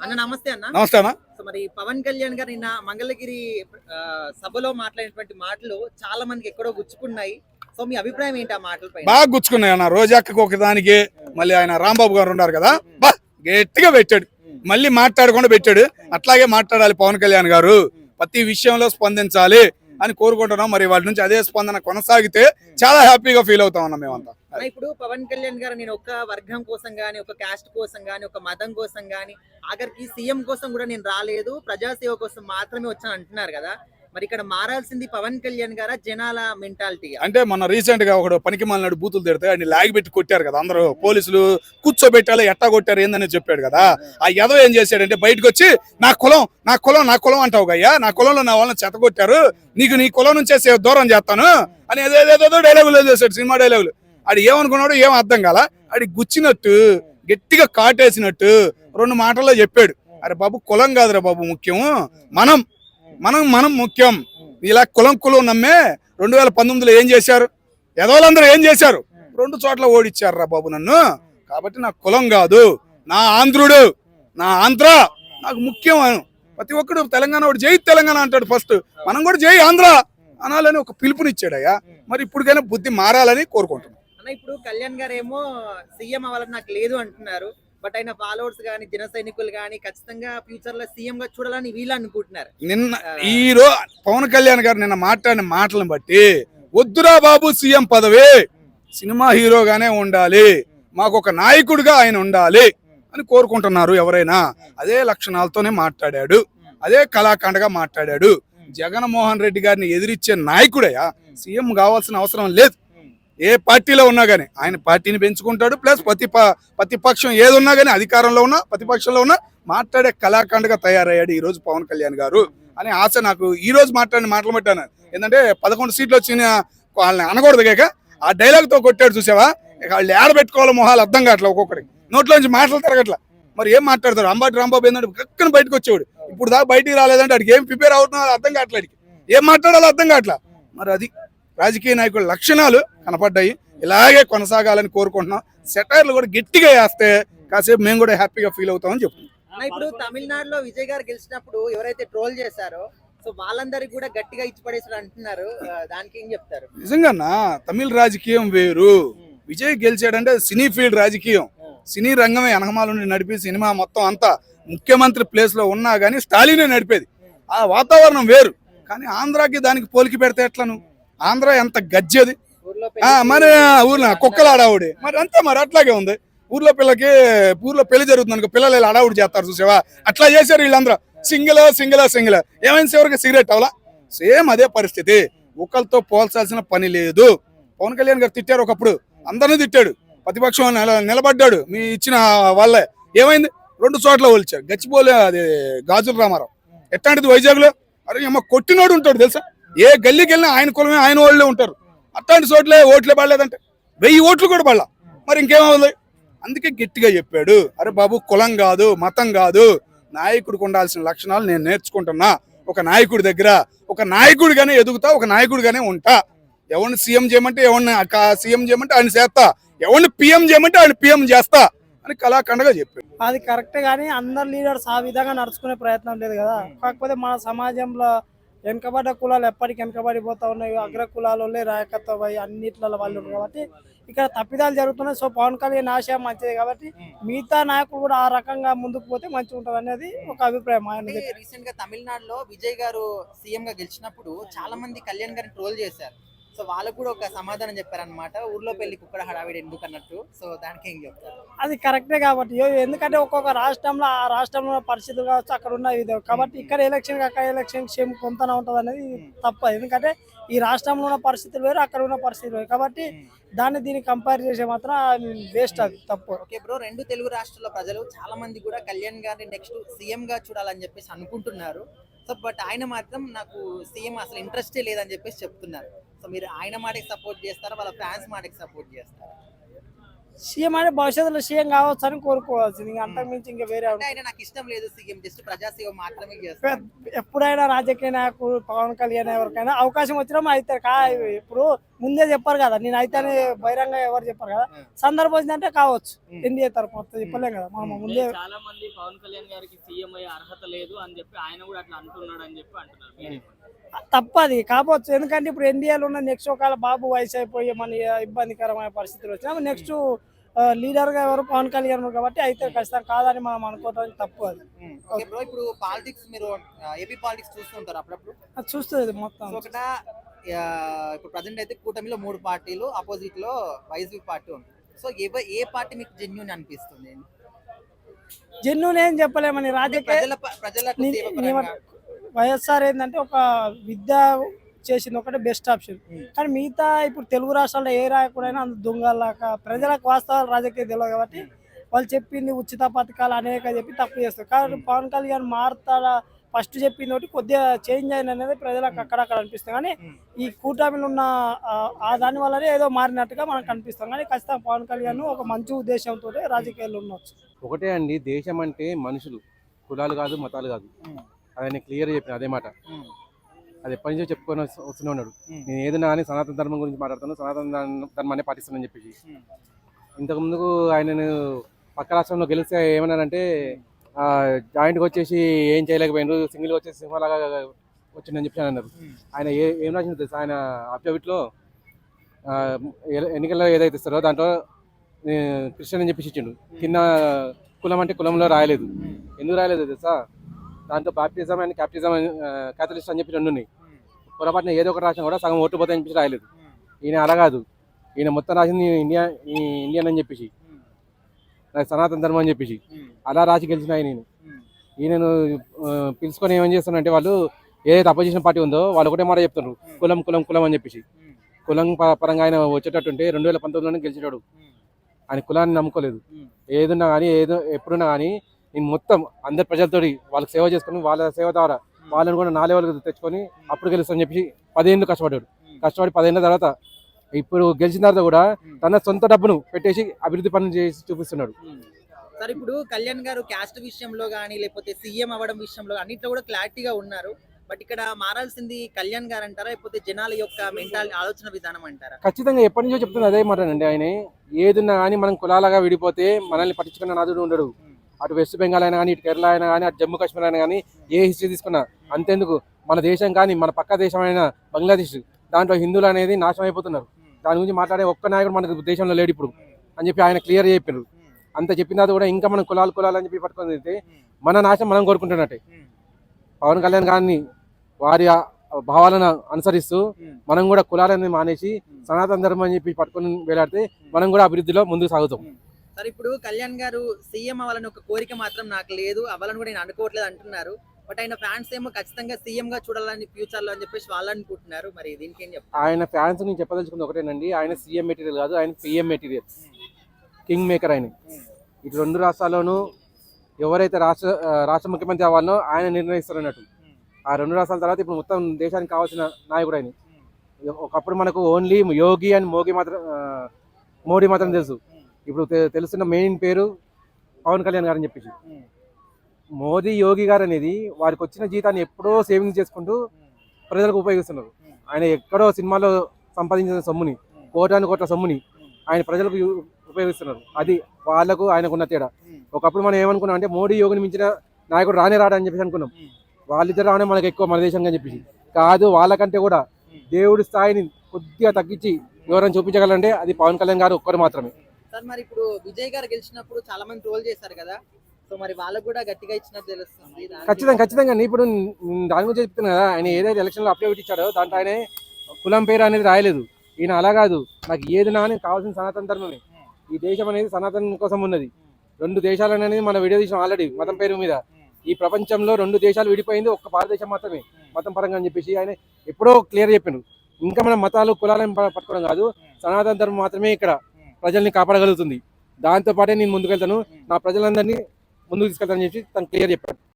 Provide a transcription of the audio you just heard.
అన్న నమస్తే అన్న. నమస్తే అన్న. సో మరి పవన్ కళ్యాణ్ గారు నిన్న మంగళగిరి సభలో మాట్లాడినటువంటి మాటలు చాలా మందికి ఎక్కడో గుచ్చుకున్నాయి. సో మీ అభిప్రాయం ఏంటి ఆ మాటల పైన? బాగా గుచ్చుకున్నాయి అన్న. రోజాక్కకు ఒకదానికి మళ్ళీ ఆయన రాంబాబు గారు ఉన్నారు కదా, బా గట్టిగా పెట్టాడు. మళ్ళీ మాట్లాడకుండా పెట్టాడు. అట్లాగే మాట్లాడాలి పవన్ కళ్యాణ్ గారు, ప్రతి విషయంలో స్పందించాలి అని కోరుకుంటున్నాం. మరి వాటి నుంచి అదే స్పందన కొనసాగితే చాలా హ్యాపీగా ఫీల్ అవుతాం అన్న మేమంతా. ఇప్పుడు పవన్ కళ్యాణ్ గారు నేను ఒక వర్గం కోసం గానీ, ఒక కాస్ట్ కోసం గానీ, ఒక మతం కోసం గానీ, ఆఖరికి సీఎం కోసం కూడా నేను రాలేదు, ప్రజాసేవ కోసం మాత్రమే వచ్చాను అంటున్నారు కదా. మరి ఇక్కడ మారాల్సింది పవన్ కళ్యాణ్ గారా, జనాల మెంటాలిటీ? అంటే మన రీసెంట్ గా ఒకడు పనికి మాలినాడు బూతులు తిడితే ఆయన లాగి పెట్టి కొట్టారు కదా అందరూ పోలీసులు. కూర్చోబెట్టాలి, ఎట్టా కొట్టారు ఏందని చెప్పాడు కదా. ఆ యదవ ఏం చేశాడంటే బయటకు వచ్చి నా కులం నా కులం నా కులం అంటావు అయ్యా, నా కులంలో నా వాళ్ళని చెత్తగొట్టారు, నీకు నీ కులం నుంచే దూరం చేస్తాను అని ఏదేదో డైలాగులు చేశాడు, సినిమా డైలాగులు. ఆడు ఏమనుకున్నాడు ఏం అర్థం కాల, ఆడి గుచ్చినట్టు గట్టిగా కాటేసినట్టు రెండు మాటల్లో చెప్పాడు. అరే బాబు, కులం కాదురా బాబు ముఖ్యం, మనం మనం మనం ముఖ్యం. ఇలా కులం నమ్మే 2019లో ఏం చేశారు, ఎదవాళ్ళందరూ ఏం చేశారు, 2 చోట్ల ఓడిచ్చారు రా బాబు నన్ను. కాబట్టి నా కులం కాదు, నా ఆంధ్రుడు, నా ఆంధ్ర నాకు ముఖ్యం. ప్రతి ఒక్కడు తెలంగాణ వాడు జై తెలంగాణ అంటాడు ఫస్ట్, మనం కూడా జై ఆంధ్ర అనాలని ఒక పిలుపునిచ్చాడయ్యా. మరి ఇప్పటికైనా బుద్ధి మారాలని కోరుకుంటున్నాం. అన్న ఇప్పుడు కళ్యాణ్ గారు ఏమో సీఎం అవ్వాలని నాకు లేదు అంటున్నారు, బట్ ఆయన ఫాలోవర్స్ గానీ, జన సైనికులు గానీ ఖచ్చితంగా ఫ్యూచర్ లో సీఎం గా చూడాలని వీళ్ళు అనుకుంటున్నారు. నిన్న ఈరోజు పవన్ కళ్యాణ్ గారు నిన్న మాట్లాడిన మాటలను బట్టి వద్దురా బాబు సీఎం పదవి, సినిమా హీరోగానే ఉండాలి, మాకు ఒక నాయకుడిగా ఆయన ఉండాలి అని కోరుకుంటున్నారు ఎవరైనా. అదే లక్షణాలతోనే మాట్లాడాడు, అదే కళాఖండగా మాట్లాడాడు. జగన్మోహన్ రెడ్డి గారిని ఎదిరించే నాయకుడయ్యా, సీఎం కావాల్సిన అవసరం లేదు. ఏ పార్టీలో ఉన్నా కానీ ఆయన పార్టీని పెంచుకుంటాడు, ప్లస్ ప్రతిపక్షం ఏది ఉన్నా కానీ, అధికారంలో ఉన్నా ప్రతిపక్షంలో ఉన్నా మాట్లాడే కళాఖండగా తయారయ్యాడు ఈ రోజు పవన్ కళ్యాణ్ గారు అని ఆశ నాకు ఈ రోజు మాట్లాడిన మాటలు పెట్టాను. ఏంటంటే 11 సీట్లు వచ్చిన వాళ్ళని అనకూడదు కాక ఆ డైలాగ్ తో కొట్టాడు చూసావా. వాళ్ళు ఏడబెట్టుకోవాలి మొహాలు అర్థం కావట్లేదు, ఒక్కొక్కటి నోట్లోంచి మాటలు తిరగట్లా. మరి ఏం మాట్లాడతారు? అంబాటి రాంబాబు ఏంటంటే పక్కన బయటకు వచ్చేవాడు, ఇప్పుడు దాకా బయటికి రాలేదంటే అడిగి ఏం ప్రిపేర్ అవుతున్నారో అర్థం కావట్లేదు, ఏం మాట్లాడాలో అర్థం కావట్లా. మరి అది రాజకీయ నాయకుల లక్షణాలు కనపడ్డాయి, ఇలాగే కొనసాగాలని కోరుకుంటున్నాం. సెటైర్లు కూడా గట్టిగా వేస్తే కాసేపు మేము కూడా హ్యాపీగా ఫీల్ అవుతామని చెప్తున్నాం. ఇప్పుడు తమిళనాడులో విజయ్ గారు గెలిచినప్పుడు ఎవరైతే ట్రోల్ చేశారో సో వాళ్ళందరికీ కూడా గట్టిగా ఇచ్చి పడేసారు అంటున్నారు, దానికి ఏం చెప్తారు? నిజంగా తమిళ రాజకీయం వేరు, విజయ్ గెలిచాడంటే సినీ ఫీల్డ్ రాజకీయం, సినీ రంగమే వెనకమాల నుండి నడిపి సినిమా మొత్తం అంతా ముఖ్యమంత్రి ప్లేస్ లో ఉన్నా గానీ స్టాలినే నడిపేది. ఆ వాతావరణం వేరు. కానీ ఆంధ్రాకి దానికి పోలికి పెడితే ఎట్లను? ఆంధ్ర ఎంత గజ్జేది, మరి ఊర్లో కుక్కలు ఆడావుడి, మరి అంతే, మరి అట్లాగే ఉంది. ఊర్లో పెళ్లి జరుగుతుంది అనుకో, పిల్లలు ఇలా అడావుడి చేస్తారు చూసావా, అట్లా చేశారు వీళ్ళందరూ. సింగిల్ ఏమైనా చివరికి సిగరెట్ అవలా, సేమ్ అదే పరిస్థితి. ఒకరితో పోల్చాల్సిన పని లేదు. పవన్ కళ్యాణ్ గారు తిట్టారు ఒకప్పుడు, అందరినీ తిట్టాడు, ప్రతిపక్షం నిలబడ్డాడు మీ ఇచ్చిన వాళ్ళే. ఏమైంది? 2 చోట్ల పోల్చారు. గచ్చిబౌలి అది గాజుల రామారావు ఎట్లాంటిది వైజాగ్ లో, అరే ఏమో కొట్టినోడు ఉంటాడు తెలుసా, ఏ గల్లీకి వెళ్ళినా ఆయన కులమే ఆయన వాళ్ళే ఉంటారు. అట్లాంటి చోట్లే ఓట్లే పడలేదంటే 1000 ఓట్లు కూడా పడలా, మరి ఇంకేమవుతుంది? అందుకే గట్టిగా చెప్పాడు, అరే బాబు కులం కాదు మతం కాదు, నాయకుడికి ఉండాల్సిన లక్షణాలు నేను నేర్చుకుంటున్నా. ఒక నాయకుడి దగ్గర ఒక నాయకుడిగానే ఎదుగుతా, ఒక నాయకుడిగానే ఉంటా. ఎవరిని సీఎం చేయమంటే ఎవరిని సీఎం చేయమంటే ఆయన చేస్తా, ఎవరిని పిఎం చేయమంటే ఆయన పిఎం చేస్తా అని కళాఖండగా చెప్పాడు. అది కరెక్ట్, కానీ అందరు లీడర్స్ ఆ విధంగా నడుచుకునే ప్రయత్నం లేదు కదా. కాకపోతే మన సమాజంలో వెనకబడ్డ కులాలు ఎప్పటికీ వెనకబడిపోతా ఉన్నాయి, అగ్ర కులాలే రాయకత్వం అన్నిట్లలో వాళ్ళు ఉన్నారు కాబట్టి ఇక్కడ తప్పిదాలు జరుగుతున్నాయి. సో పవన్ కళ్యాణ్ ఆశయం మంచిది కాబట్టి మిగతా నాయకులు కూడా ఆ రకంగా ముందుకు పోతే మంచిగా ఉంటుంది అనేది ఒక అభిప్రాయం. ఆయన రీసెంట్ గా తమిళనాడులో విజయ్ గారు సీఎం గా గెలిచినప్పుడు చాలా మంది కళ్యాణ్ గారిని ట్రోల్ చేశారు. సో వాళ్ళకు కూడా ఒక సమాధానం చెప్పారనమాట, ఊర్లో పెళ్లి కుక్కడ హడావిడి ఎందుకు అన్నట్టు. సో దానికి ఏం చెప్తారు? అది కరెక్టే కాబట్టి, ఎందుకంటే ఒక్కొక్క రాష్ట్రంలో ఆ రాష్ట్రంలో పరిస్థితులు కావచ్చు, అక్కడ ఉన్న ఇది కాబట్టి ఇక్కడ ఎలక్షన్ అక్కడ ఎలక్షన్ సేమ్ కొంతనే ఉంటుంది అనేది తప్ప. ఎందుకంటే ఈ రాష్ట్రంలో ఉన్న పరిస్థితులు వేరు, అక్కడ ఉన్న పరిస్థితులు వేరు కాబట్టి దాన్ని దీన్ని కంపేర్ చేసే మాత్రం వేస్ట్, అది తప్పు. ఓకే బ్రో, 2 తెలుగు రాష్ట్రాల ప్రజలు చాలా మంది కూడా కళ్యాణ్ గారిని నెక్స్ట్ సీఎం గా చూడాలని చెప్పేసి అనుకుంటున్నారు. సో బట్ ఆయన మాత్రం నాకు సీఎం అసలు ఇంట్రెస్టే లేదని చెప్పేసి చెప్తున్నారు. సో మీరు ఆయన మాటకి సపోర్ట్ చేస్తారా, వాళ్ళ ఫ్యాన్స్ మాటకి సపోర్ట్ చేస్తారా? సీఎం అంటే భవిష్యత్తులో సీఎం కావచ్చు అని కోరుకోవాల్సింది, ఇంకా అంతకు మించి ఇంకా వేరే. ఆయన నాకు ఇష్టం లేదు సీఎం, జస్ట్ ప్రజాసేవ మాత్రమే చేస్తారు. ఎప్పుడైనా రాజకీయ నాయకుడు పవన్ కళ్యాణ్ ఎవరికైనా అవకాశం వచ్చినా అవుతారు. ఇప్పుడు ముందే చెప్పారు కదా, నేను అయితేనే బహిరంగ ఎవరు చెప్పారు కదా, సందర్భం వచ్చిందంటే కావచ్చు. ఎన్డీఏ తరఫు మొత్తం చెప్పలేం కదా మామ ముందే. చాలా మంది పవన్ కళ్యాణ్ గారికి సీఎం అయ్యే అర్హత లేదు అని చెప్పి ఆయన కూడా అట్లా అంటున్నాడు అని చెప్పి అంటున్నారు. తప్పది కావచ్చు, ఎందుకంటే ఇప్పుడు ఎన్డీఏలో ఉన్న నెక్స్ట్ ఒకవేళ బాబు వయసు అయిపోయి మన ఇబ్బందికరమైన పరిస్థితులు వచ్చినా నెక్స్ట్ లీడర్ గా ఎవరు పవన్ కళ్యాణ్ కాబట్టి అయితే ఖచ్చితంగా కాదని మనం అనుకోవడానికి తప్పు. అది ఓకే బ్రో, ఇప్పుడు పాలిటిక్స్ మీరు ఏపీ పాలిటిక్స్ చూస్తుంటారు అప్పుడప్పుడు? అది చూస్తుంది మొత్తం. సో ఒకట ఇప్పుడు ప్రజెంట్ అయితే కూటమిలో 3 పార్టీలు, అపోజిట్ లో వైసీపీ పార్టీ ఉంది. సో ఏ పార్టీ మీకు జెన్యూన్ అనిపిస్తుంది? జెన్యూన్ ఏం చెప్పలేమని రాజకీయ ప్రజలకు సేవ నీ- పరంగా. వైఎస్ఆర్ ఏంటంటే ఒక విద్య చేసింది ఒకటే బెస్ట్ ఆప్షన్. కానీ మిగతా ఇప్పుడు తెలుగు రాష్ట్రాల్లో ఏ రాయకుడైనా అంత దొంగలాక ప్రజలకు వాస్తవాలు రాజకీయ తెలియదు కాబట్టి వాళ్ళు చెప్పింది ఉచిత పథకాలు అనేక చెప్పి తప్పు చేస్తారు. కాబట్టి పవన్ కళ్యాణ్ మారుతాడా ఫస్ట్ చెప్పింది ఒకటి కొద్దిగా చేంజ్ అయిన అనేది ప్రజలకు అక్కడక్కడ అనిపిస్తుంది. కానీ ఈ కూటమిలో ఉన్న ఆ దాని వల్లనే ఏదో మారినట్టుగా మనకు కనిపిస్తాం. కానీ ఖచ్చితంగా పవన్ కళ్యాణ్ ఒక మంచి ఉద్దేశంతో రాజకీయాల్లో ఉండొచ్చు. ఒకటే అండి, దేశం అంటే మనుషులు, కులాలు కాదు, మతాలు కాదు. ఆయన క్లియర్ చెప్పిన అదే మాట. అది ఎప్పటి నుంచో చెప్పుకొని వస్తూనే ఉన్నాడు. నేను ఏదైనా కానీ సనాతన ధర్మం గురించి మాట్లాడతాను, సనాతన ధర్మాన్ని పాటిస్తానని చెప్పేసి. ఇంతకు ముందుకు ఆయనను పక్క రాష్ట్రంలో గెలిస్తే ఏమన్నారంటే జాయింట్గా వచ్చేసి ఏం చేయలేకపోయినారు, సింగిల్గా వచ్చేసి సింహలాగా వచ్చిందని చెప్పి అన్నారు. ఆయన ఏం రాసింది తెలుసు, ఆయన అఫిడవిట్లో ఎన్నికల్లో ఏదైతే ఇస్తారో దాంట్లో క్రిస్టియన్ అని చెప్పేసి ఇచ్చిండు. కింద కులం అంటే కులంలో రాయలేదు. ఎందుకు రాయలేదు తెలుసా? దాంట్లో బాప్టిజం అండ్ క్యాప్టిజం క్యాథలిస్ట్ అని చెప్పి 2 ఉన్నాయి. పొరపాటున ఏదో ఒకటి రాసినా కూడా సగం ఓట్లు పోతాయని చెప్పి రాయలేదు. ఈయన అలా కాదు, ఈయన మొత్తం రాసింది ఇండియన్ అని చెప్పేసి, సనాతన ధర్మం అని చెప్పేసి అలా రాసి గెలిచిన ఈయనను పిలుచుకొని ఏమని చేస్తున్నారంటే వాళ్ళు ఏదైతే అపోజిషన్ పార్టీ ఉందో వాళ్ళు ఒకటే మాట చెప్తున్నారు, కులం కులం కులం అని చెప్పేసి. కులం పరంగా ఆయన వచ్చేటట్టుంటే 2019లోనే గెలిచేటాడు. ఆయన కులాన్ని నమ్ముకోలేదు. ఏదున్నా కానీ ఎప్పుడున్నా కానీ నేను మొత్తం అందరి ప్రజలతోటి వాళ్ళకి సేవ చేసుకుని వాళ్ళ సేవ ద్వారా వాళ్ళని కూడా నా లెవెల్కి తెచ్చుకొని అప్పుడు గెలుస్తామని చెప్పి 10 ఏళ్ళు కష్టపడి 10 ఏళ్ళ తర్వాత ఇప్పుడు గెలిచిన తర్వాత కూడా తన సొంత డబ్బును పెట్టేసి అభివృద్ధి పనులు చేసి చూపిస్తున్నాడు. సార్ ఇప్పుడు కళ్యాణ్ గారు క్యాస్ట్ విషయంలో కానీ లేకపోతే సీఎం అవ్వడం విషయంలో అన్నిట్లో కూడా క్లారిటీగా ఉన్నారు. బట్ ఇక్కడ మారాల్సింది కళ్యాణ్ గారు అంటారా, లేకపోతే జనాల యొక్క మెంటాలిటీ ఆలోచన విధానం అంటారా? ఖచ్చితంగా ఎప్పటి నుంచో చెప్తున్నా అదే మాట అండి. ఆయన ఏదున్నా కానీ మనం కులాలుగా విడిపోతే మనల్ని పట్టించుకున్న నాదుడు ఉండడు. అటు వెస్ట్ బెంగాల్ అయినా కానీ, ఇటు కేరళ అయినా కానీ, అటు జమ్మూ కాశ్మీర్ అయినా కానీ, ఏ హిస్టరీ తీసుకున్నా అంతేందుకు మన దేశం కానీ మన పక్క దేశం అయినా బంగ్లాదేశ్, దాంట్లో హిందువులు అనేది నాశనం అయిపోతున్నారు. దాని గురించి మాట్లాడే ఒక్క నాయకుడు మనకు దేశంలో లేడు ఇప్పుడు అని చెప్పి ఆయన క్లియర్ చెప్పారు. అంత చెప్పిన తర్వాత కూడా ఇంకా మనం కులాలు అని చెప్పి పట్టుకొని తిరిగితే మన నాశనం మనం కోరుకుంటున్నట్టే. పవన్ కళ్యాణ్ గారిని వారి భావాలను అనుసరిస్తూ మనం కూడా కులాలని మానేసి సనాతన ధర్మం అని చెప్పి పట్టుకొని వేలాడితే మనం కూడా అభివృద్ధిలో ముందుకు సాగుతాం. సార్ ఇప్పుడు కళ్యాణ్ గారు సీఎం అవ్వాలని ఒక కోరిక మాత్రం నాకు లేదు, అవ్వాలని కూడా నేను అనుకోవట్లేదు అంటున్నారు. బట్ ఆయన ఫ్యాన్స్ ఏమో ఖచ్చితంగా సీఎం గా చూడాలని ఫ్యూచర్ లో అని చెప్పేసి వాళ్ళు అనుకుంటున్నారు. మరి దీనికి ఏం చెప్తారు? ఆయన ఫ్యాన్స్ నేను చెప్పదలుచుకుంది ఒకటేనండి, ఆయన సీఎం మెటీరియల్ కాదు, ఆయన పిఎం మెటీరియల్, కింగ్ మేకర్ ఆయన. ఇటు 2 రాష్ట్రాల్లోనూ ఎవరైతే రాష్ట్ర ముఖ్యమంత్రి అవ్వాలనో ఆయన నిర్ణయిస్తారన్నట్టు. ఆ 2 రాష్ట్రాల తర్వాత ఇప్పుడు మొత్తం దేశానికి కావాల్సిన నాయకుడు ఆయన. ఒకప్పుడు మనకు ఓన్లీ యోగి అండ్ మోడీ మాత్రం తెలుసు. ఇప్పుడు తెలుస్తున్న మెయిన్ పేరు పవన్ కళ్యాణ్ గారు అని చెప్పేసి. మోదీ యోగి గారు అనేది వారికి వచ్చిన జీతాన్ని ఎప్పుడో సేవింగ్ చేసుకుంటూ ప్రజలకు ఉపయోగిస్తున్నారు. ఆయన ఎక్కడో సినిమాలో సంపాదించిన సొమ్ముని, కోట్ల సొమ్ముని ఆయన ప్రజలకు ఉపయోగిస్తున్నారు. అది వాళ్ళకు ఆయనకు ఉన్న తేడా. ఒకప్పుడు మనం ఏమనుకున్నాం అంటే మోడీ యోగిని మించిన నాయకుడు రాడని చెప్పేసి అనుకున్నాం. వాళ్ళిద్దరు రావడం మనకు ఎక్కువ మన దేశంగా చెప్పేసి కాదు. వాళ్ళకంటే కూడా దేవుడి స్థాయిని కొద్దిగా తగ్గించి ఎవరైనా చూపించగలంటే అది పవన్ కళ్యాణ్ గారు ఒక్కరు మాత్రమే. సార్ మరి ఇప్పుడు విజయ్ గారు గెలిచినప్పుడు చాలా మంది ట్రోల్ చేశారు కదా, సో మరి వాళ్ళకు కూడా గట్టిగా ఇచ్చినట్టు తెలుస్తుంది. ఖచ్చితంగా ఇప్పుడు దాని గురించి చెప్తున్నా కదా, ఆయన ఏదైతే ఎలక్షన్లో అప్డేట్ ఇచ్చాడో దాంట్లో ఆయన కులం పేరు అనేది రాయలేదు. ఈయన అలా కాదు, నాకు ఏది నా కావాల్సిన సనాతన ధర్మమే. ఈ దేశం అనేది సనాతనం కోసం ఉన్నది. 2 దేశాలు అనేది మన వీడియో తీసాం ఆల్రెడీ మతం పేరు మీద. ఈ ప్రపంచంలో 2 దేశాలు విడిపోయింది, ఒక్క భారతదేశం మాత్రమే మతం పరంగా అని చెప్పేసి ఆయన ఎప్పుడో క్లియర్ చెప్పాను. ఇంకా మన మతాలు కులాలను పట్టుకోవడం కాదు, సనాతన ధర్మం మాత్రమే ఇక్కడ ప్రజల్ని కాపాడగలుగుతుంది. దాంతో పాటే నేను ముందుకెళ్తాను, నా ప్రజలందరినీ ముందుకు తీసుకెళ్తానని చెప్పి తను క్లియర్ చెప్పాడు.